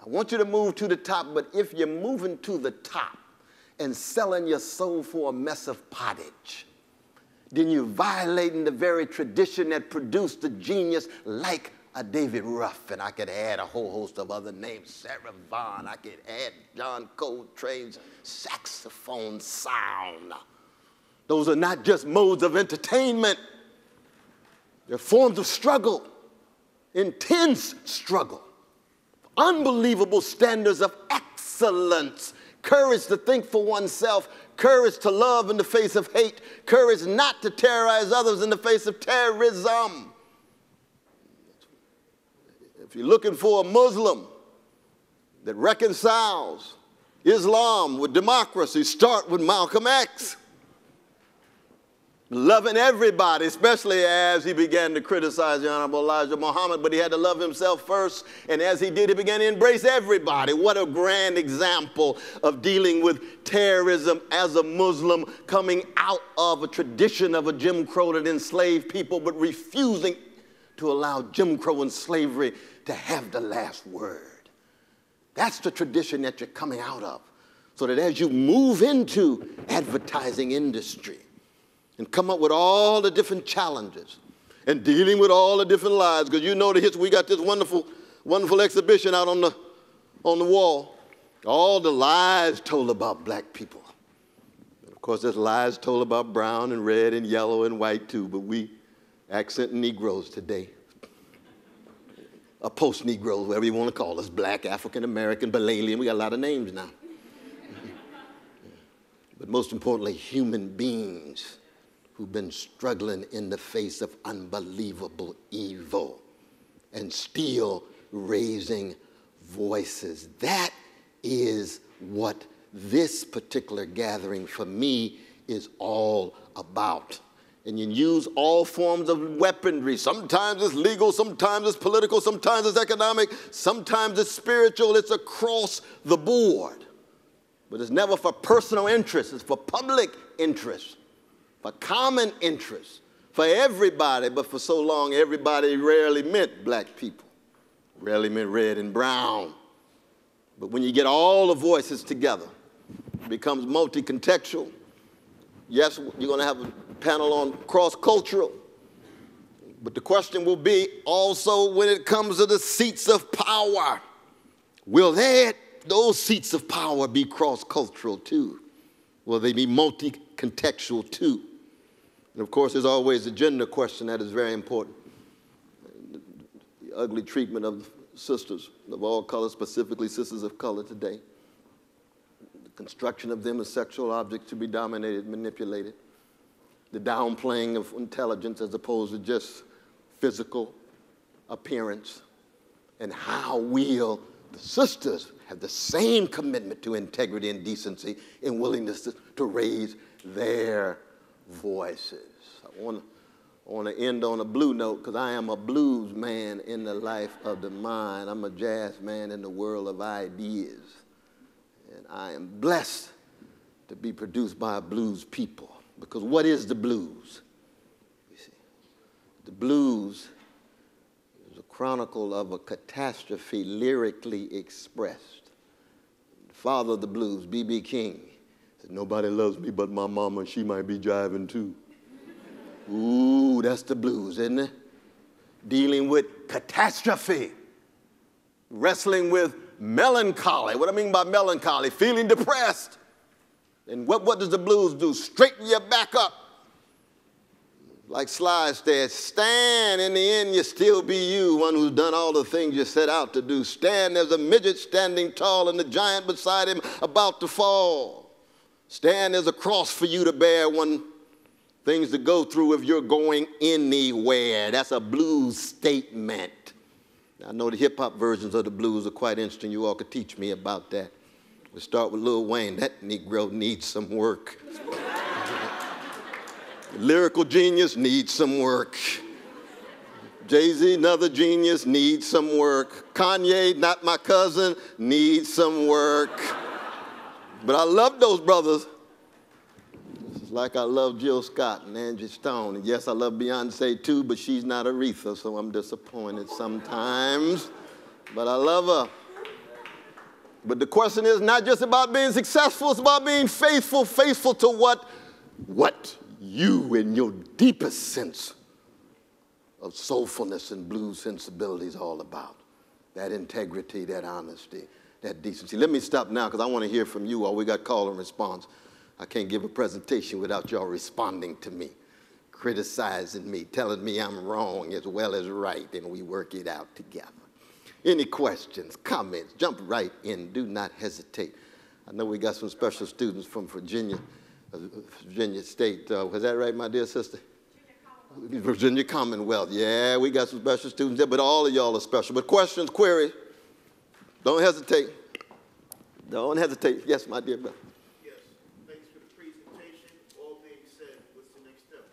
I want you to move to the top, but if you're moving to the top and selling your soul for a mess of pottage, then you're violating the very tradition that produced a genius like a David Ruff, and I could add a whole host of other names, Sarah Vaughan, I could add John Coltrane's saxophone sound. Those are not just modes of entertainment. They're forms of struggle, intense struggle, unbelievable standards of excellence, courage to think for oneself, courage to love in the face of hate, courage not to terrorize others in the face of terrorism. If you're looking for a Muslim that reconciles Islam with democracy, start with Malcolm X. Loving everybody, especially as he began to criticize the Honorable Elijah Muhammad, but he had to love himself first, and as he did, he began to embrace everybody. What a grand example of dealing with terrorism as a Muslim, coming out of a tradition of a Jim Crow that enslaved people, but refusing to allow Jim Crow and slavery to have the last word. That's the tradition that you're coming out of, so that as you move into advertising industry, and come up with all the different challenges and dealing with all the different lies. Because you know the history, we got this wonderful, wonderful exhibition out on the wall. All the lies told about black people. And of course, there's lies told about brown and red and yellow and white too, but we accent Negroes today. Or post-Negroes, whatever you want to call us, black, African American, Balalian, we got a lot of names now. But most importantly, human beings who've been struggling in the face of unbelievable evil and still raising voices. That is what this particular gathering for me is all about. And you use all forms of weaponry. Sometimes it's legal, sometimes it's political, sometimes it's economic, sometimes it's spiritual. It's across the board. But it's never for personal interest. It's for public interest. For common interest, for everybody, but for so long, everybody rarely meant black people, rarely meant red and brown. But when you get all the voices together, it becomes multi-contextual. Yes, you're going to have a panel on cross-cultural, but the question will be also when it comes to the seats of power, will those seats of power be cross-cultural too? Will they be multi-contextual too? And of course, there's always the gender question that is very important. The ugly treatment of sisters of all colors, specifically sisters of color today. The construction of them as sexual objects to be dominated, manipulated. The downplaying of intelligence as opposed to just physical appearance. And how will the sisters have the same commitment to integrity and decency and willingness to raise their voices. I want to end on a blue note because I am a blues man in the life of the mind. I'm a jazz man in the world of ideas. And I am blessed to be produced by a blues people. Because what is the blues? You see, the blues is a chronicle of a catastrophe lyrically expressed. The father of the blues, B.B. King, said, nobody loves me but my mama, she might be driving too. Ooh, that's the blues, isn't it? Dealing with catastrophe, wrestling with melancholy. What I mean by melancholy, feeling depressed. And what does the blues do? Straighten your back up. Like Sly said, stand, in the end you still be you, one who's done all the things you set out to do. Stand, there's a midget standing tall and the giant beside him about to fall. Stand, there's a cross for you to bear, things to go through if you're going anywhere. That's a blues statement. I know the hip-hop versions of the blues are quite interesting. You all could teach me about that. We start with Lil Wayne. That Negro needs some work. Lyrical genius needs some work. Jay-Z, another genius, needs some work. Kanye, not my cousin, needs some work. But I love those brothers. It's like I love Jill Scott and Angie Stone. And yes, I love Beyonce too, but she's not Aretha, so I'm disappointed sometimes. But I love her. But the question is not just about being successful, it's about being faithful, faithful to what you in your deepest sense of soulfulness and blues sensibility is all about. That integrity, that honesty, that decency. Let me stop now because I want to hear from you all. We got call and response. I can't give a presentation without y'all responding to me, criticizing me, telling me I'm wrong as well as right, and we work it out together. Any questions, comments, jump right in. Do not hesitate. I know we got some special students from Virginia State. Was that right, my dear sister? Virginia Commonwealth. Yeah, we got some special students there, but all of y'all are special. But questions, queries, don't hesitate. Don't hesitate. Yes, my dear brother. Yes, thanks for the presentation. All being said, what's the next step?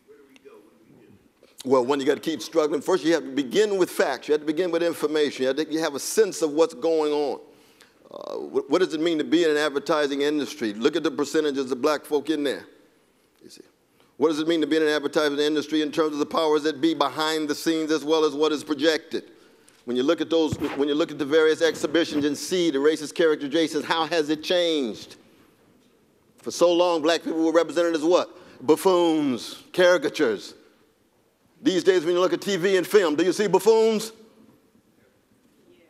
Where do we go? What do we do? Well, one, you got to keep struggling. First, you have to begin with facts. You have to begin with information. You have a sense of what's going on. What does it mean to be in an advertising industry? Look at the percentages of black folk in there. You see. What does it mean to be in an advertising industry in terms of the powers that be behind the scenes as well as what is projected? When you look at the various exhibitions and see the racist characterizations, how has it changed? For so long, black people were represented as what? Buffoons, caricatures. These days, when you look at TV and film, do you see buffoons? Yeah.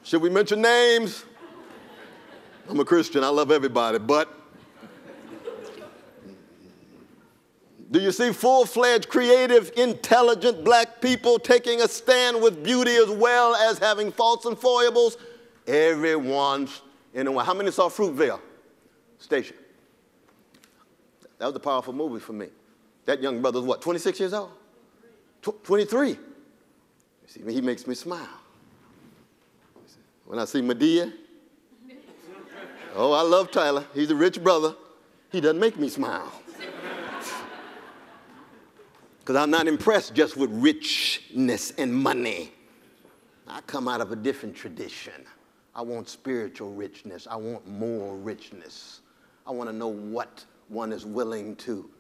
Should we mention names? I'm a Christian, I love everybody, but do you see full-fledged, creative, intelligent black people taking a stand with beauty as well as having faults and foibles? Every once in a while. How many saw Fruitvale Station? That was a powerful movie for me. That young brother's what, 26 years old? 23. You see, he makes me smile. When I see Medea, oh, I love Tyler. He's a rich brother. He doesn't make me smile. Because I'm not impressed just with richness and money. I come out of a different tradition. I want spiritual richness. I want moral richness. I want to know what one is willing to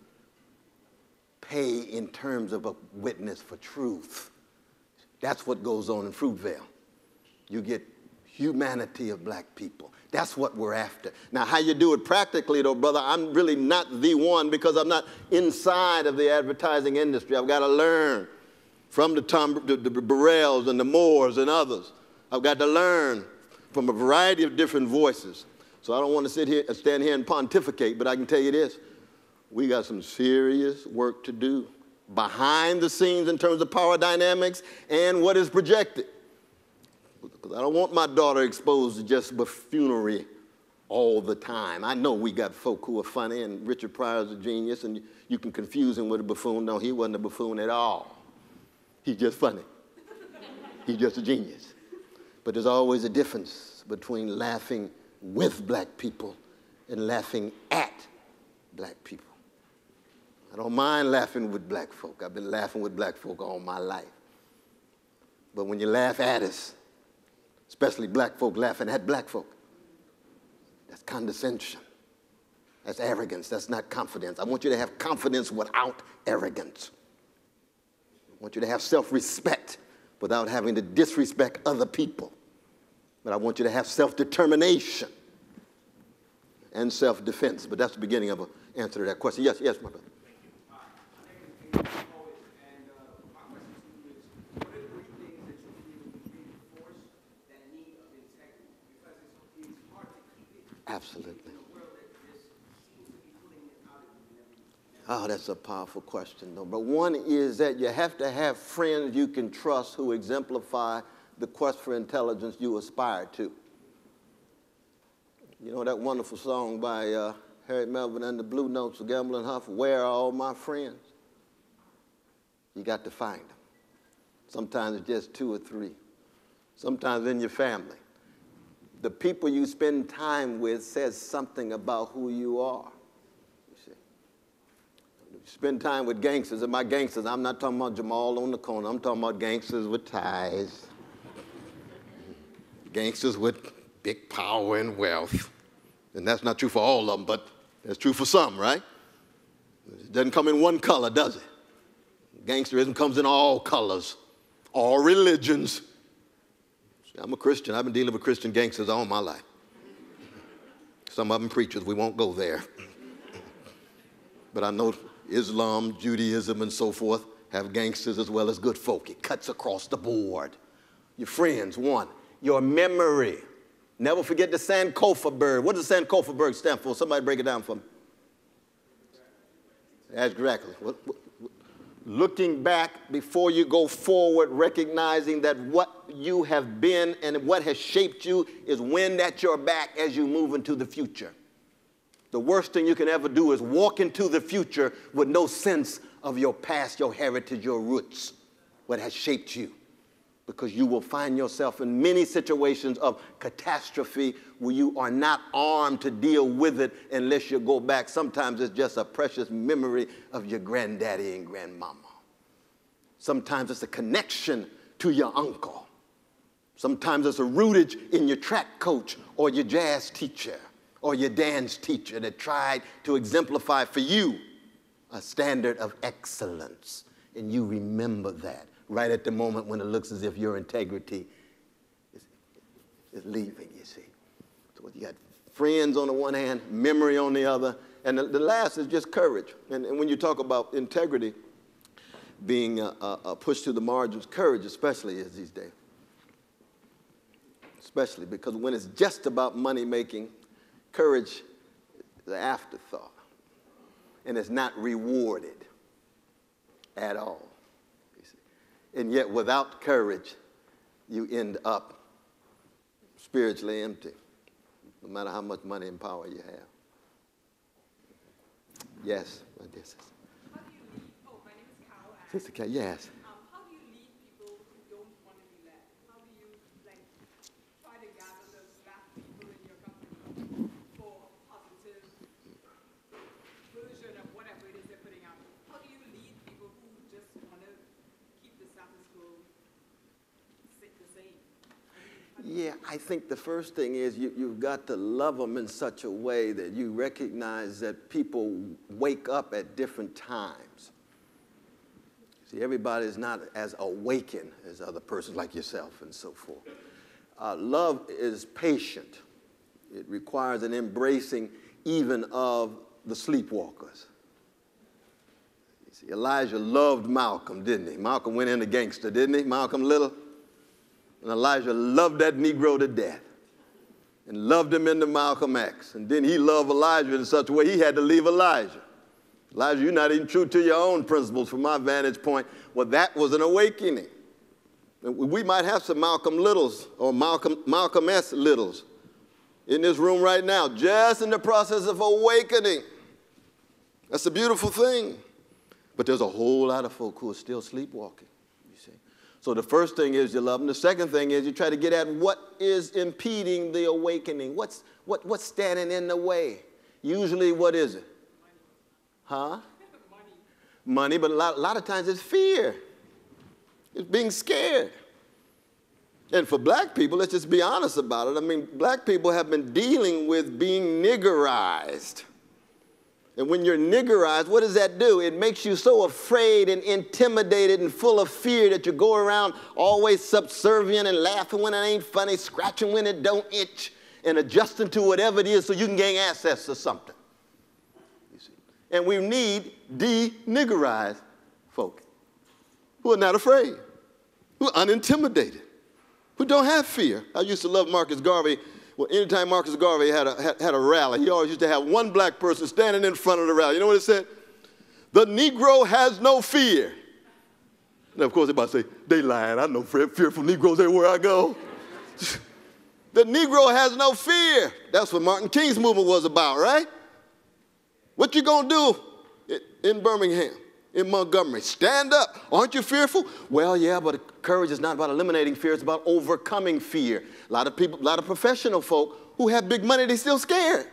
pay in terms of a witness for truth. That's what goes on in Fruitvale. You get humanity of black people. That's what we're after. Now, how you do it practically, though, brother, I'm really not the one because I'm not inside of the advertising industry. I've got to learn from the Burrells and the Moores and others. I've got to learn from a variety of different voices. So I don't want to stand here and pontificate, but I can tell you this. We got some serious work to do behind the scenes in terms of power dynamics and what is projected. Because I don't want my daughter exposed to just buffoonery all the time. I know we got folk who are funny, and Richard Pryor's a genius, and you can confuse him with a buffoon. No, he wasn't a buffoon at all. He's just funny. He's just a genius. But there's always a difference between laughing with black people and laughing at black people. I don't mind laughing with black folk. I've been laughing with black folk all my life. But when you laugh at us, especially black folk laughing at black folk, that's condescension. That's arrogance. That's not confidence. I want you to have confidence without arrogance. I want you to have self-respect without having to disrespect other people. But I want you to have self-determination and self-defense. But that's the beginning of an answer to that question. Yes, my brother. Absolutely. Oh, that's a powerful question, though. But one is that you have to have friends you can trust who exemplify the quest for intelligence you aspire to. You know that wonderful song by Harriet Melvin and the Blue Notes of Gamble and Huff, Where Are All My Friends? You got to find them. Sometimes it's just 2 or 3. Sometimes in your family. The people you spend time with says something about who you are. You see. You spend time with gangsters, and by gangsters, I'm not talking about Jamal on the corner. I'm talking about gangsters with ties. Gangsters with big power and wealth. And that's not true for all of them, but that's true for some, right? It doesn't come in one color, does it? Gangsterism comes in all colors, all religions. I'm a Christian. I've been dealing with Christian gangsters all my life. Some of them preachers. We won't go there. But I know Islam, Judaism, and so forth have gangsters as well as good folk. It cuts across the board. Your friends, one. Your memory. Never forget the Sankofa bird. What does the Sankofa bird stand for? Somebody break it down for me. That's exactly. Looking back before you go forward, recognizing that what you have been and what has shaped you is wind at your back as you move into the future. The worst thing you can ever do is walk into the future with no sense of your past, your heritage, your roots, what has shaped you. Because you will find yourself in many situations of catastrophe where you are not armed to deal with it unless you go back. Sometimes it's just a precious memory of your granddaddy and grandmama. Sometimes it's a connection to your uncle. Sometimes it's a rootage in your track coach or your jazz teacher or your dance teacher that tried to exemplify for you a standard of excellence. And you remember that right at the moment when it looks as if your integrity is leaving, you see. So you got friends on the one hand, memory on the other, and the last is just courage. And when you talk about integrity being pushed to the margins, courage especially is these days. Especially because when it's just about money making, courage is an afterthought. And it's not rewarded at all. You see. And yet without courage, you end up spiritually empty, no matter how much money and power you have. Yes, my dear sister. How do you lead? Oh, my name is Carol. Sister Carol, yes. How do you lead people who don't want to be led? How do you try to gather those staff people in your company for a positive version of whatever it is they're putting out? How do you lead people who just want to keep the status quo the same? Yeah, I think the first thing is you've got to love them in such a way that you recognize that people wake up at different times. See, everybody is not as awakened as other persons like yourself and so forth. Love is patient. It requires an embracing even of the sleepwalkers. You see, Elijah loved Malcolm, didn't he? Malcolm went into gangster, didn't he? Malcolm Little. And Elijah loved that Negro to death and loved him into Malcolm X. And then he loved Elijah in such a way he had to leave Elijah. Elijah, you're not even true to your own principles from my vantage point. Well, that was an awakening. And we might have some Malcolm Littles or Malcolm S. Littles in this room right now, just in the process of awakening. That's a beautiful thing. But there's a whole lot of folk who are still sleepwalking. So the first thing is you love them. The second thing is you try to get at what is impeding the awakening. What's standing in the way? Usually, what is it? Huh? Money, but a lot of times it's fear. It's being scared. And for black people, let's just be honest about it. I mean, black people have been dealing with being niggerized. And when you're niggerized, what does that do? It makes you so afraid and intimidated and full of fear that you go around always subservient and laughing when it ain't funny, scratching when it don't itch, and adjusting to whatever it is so you can gain access to something. You see? And we need de-niggerized folk who are not afraid, who are unintimidated, who don't have fear. I used to love Marcus Garvey. Well, anytime Marcus Garvey had a rally, he always used to have one black person standing in front of the rally. You know what it said? The Negro has no fear. And of course, everybody say, they lying. I know fearful Negroes everywhere I go. The Negro has no fear. That's what Martin King's movement was about, right? What you gonna do in Birmingham, in Montgomery? Stand up. Aren't you fearful? Well, yeah, but courage is not about eliminating fear. It's about overcoming fear. A lot of people, a lot of professional folk who have big money, they're still scared.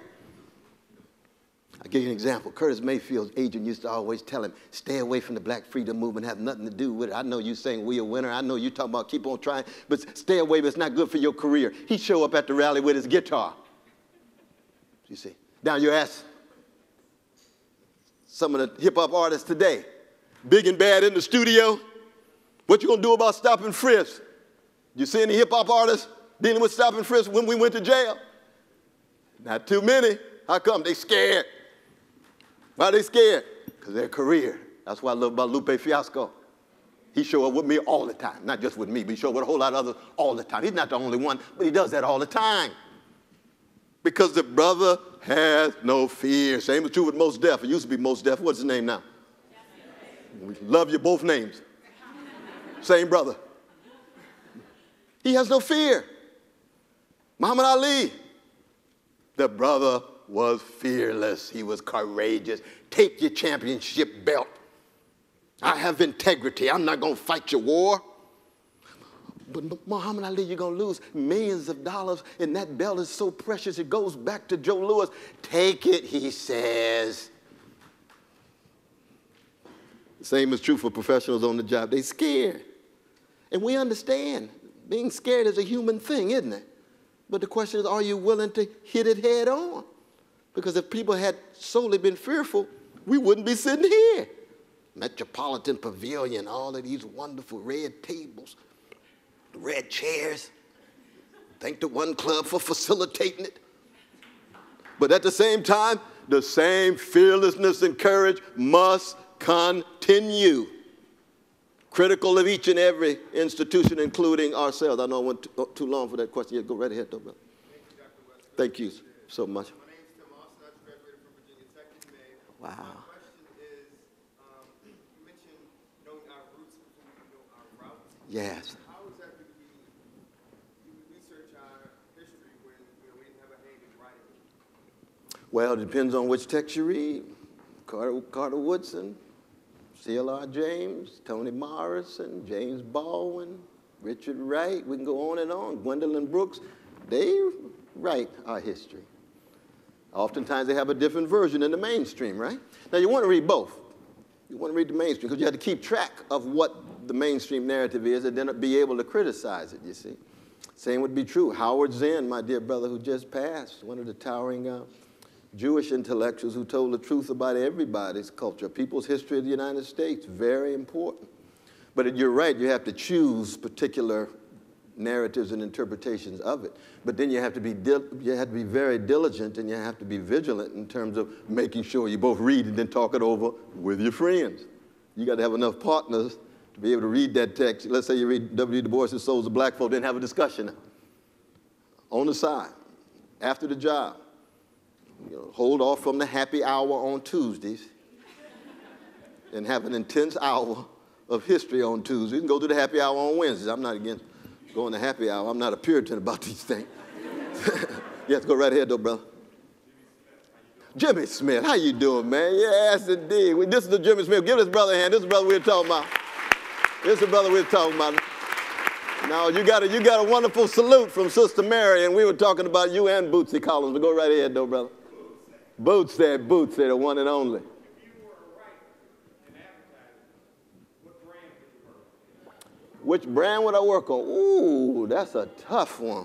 I'll give you an example. Curtis Mayfield's agent used to always tell him, stay away from the black freedom movement, have nothing to do with it. I know you saying we a winner. I know you talking about keep on trying, but stay away, but it's not good for your career. He'd show up at the rally with his guitar. You see. Now you ask some of the hip-hop artists today, big and bad in the studio, what you gonna do about stopping frisk? You see any hip-hop artists? dealing with stop and frisk when we went to jail? Not too many. How come? They scared. Why are they scared? Because their career. That's what I love about Lupe Fiasco. He show up with me all the time. Not just with me, but he show up with a whole lot of others all the time. He's not the only one, but he does that all the time. Because the brother has no fear. Same is true with Mos Def. It used to be Mos Def. What's his name now? We love you, both names. Same brother. He has no fear. Muhammad Ali, the brother was fearless. He was courageous. Take your championship belt. I have integrity. I'm not going to fight your war. But Muhammad Ali, you're going to lose millions of dollars, and that belt is so precious, it goes back to Joe Louis. Take it, he says. The same is true for professionals on the job. They're scared. And we understand being scared is a human thing, isn't it? But the question is, are you willing to hit it head on? Because if people had solely been fearful, we wouldn't be sitting here. Metropolitan Pavilion, all of these wonderful red tables, red chairs. Thank the One Club for facilitating it. But at the same time, the same fearlessness and courage must continue. Critical of each and every institution, including ourselves. I know I went too long for that question. Yeah, go right ahead, though, brother. Thank you so much. My name is Tim Austin. I just graduated from Virginia Tech in May. Wow. My question is, you mentioned knowing our roots before we know our routes. Yes. How is that going to be, you research our history when we didn't have a hand in writing it? Well, it depends on which text you read. Carter Woodson, C.L.R. James, Toni Morrison, James Baldwin, Richard Wright. We can go on and on. Gwendolyn Brooks. They write our history. Oftentimes they have a different version in the mainstream, right? Now you want to read both. You want to read the mainstream because you have to keep track of what the mainstream narrative is and then be able to criticize it, you see. Same would be true. Howard Zinn, my dear brother who just passed, one of the towering Jewish intellectuals who told the truth about everybody's culture, people's history of the United States, very important. But you're right, you have to choose particular narratives and interpretations of it. But then you have to be very diligent and you have to be vigilant in terms of making sure you both read and then talk it over with your friends. You got to have enough partners to be able to read that text. Let's say you read W. Du Bois' Souls of Black Folk, then have a discussion on the side, after the job. You know, hold off from the happy hour on Tuesdays and have an intense hour of history on Tuesdays. You can go to the happy hour on Wednesdays. I'm not against going to happy hour. I'm not a Puritan about these things. Yes, go right ahead, though, brother. Jimmy Smith, how you doing, man? Yes, indeed. This is the Jimmy Smith. Give this brother a hand. This is the brother we were talking about. This is the brother we were talking about. Now, you got a wonderful salute from Sister Mary, and we were talking about you and Bootsy Collins. But go right ahead, though, brother. Boots there, the one and only. If you were a writer in advertising, what brand would you work on? Which brand would I work on? Ooh, that's a tough one.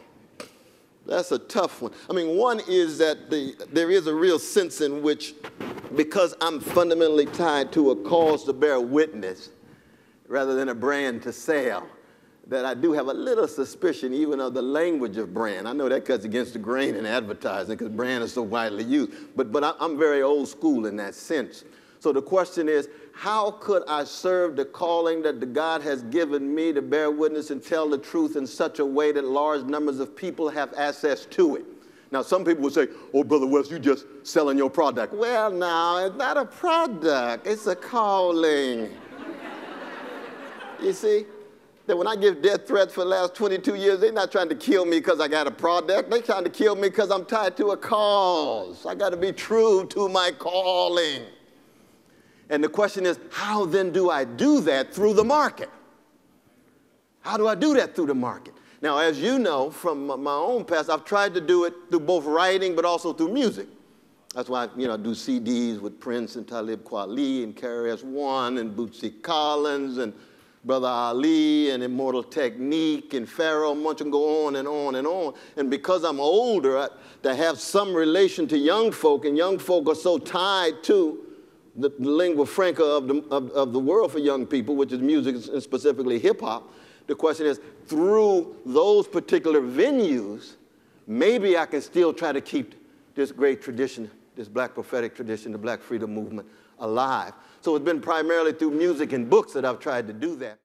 That's a tough one. I mean, one is that there is a real sense in which, because I'm fundamentally tied to a cause to bear witness rather than a brand to sell, that I do have a little suspicion even of the language of brand. I know that cuts against the grain in advertising because brand is so widely used, but I'm very old school in that sense. So the question is, how could I serve the calling that the God has given me to bear witness and tell the truth in such a way that large numbers of people have access to it? Now, some people would say, oh, Brother West, you just selling your product. Well, no, it's not a product. It's a calling. You see? That when I give death threats for the last 22 years, they're not trying to kill me because I got a product. They're trying to kill me because I'm tied to a cause. I got to be true to my calling. And the question is, how then do I do that through the market? How do I do that through the market? Now, as you know from my own past, I've tried to do it through both writing but also through music. That's why I do CDs with Prince and Talib Kweli and KRS-One and Bootsy Collins and Brother Ali and Immortal Technique and Pharaoh Munch and go on and on and on. And because I'm older, I have some relation to young folk, and young folk are so tied to the lingua franca of the world for young people, which is music and specifically hip-hop, the question is, through those particular venues, maybe I can still try to keep this great tradition, this black prophetic tradition, the black freedom movement alive. So it's been primarily through music and books that I've tried to do that.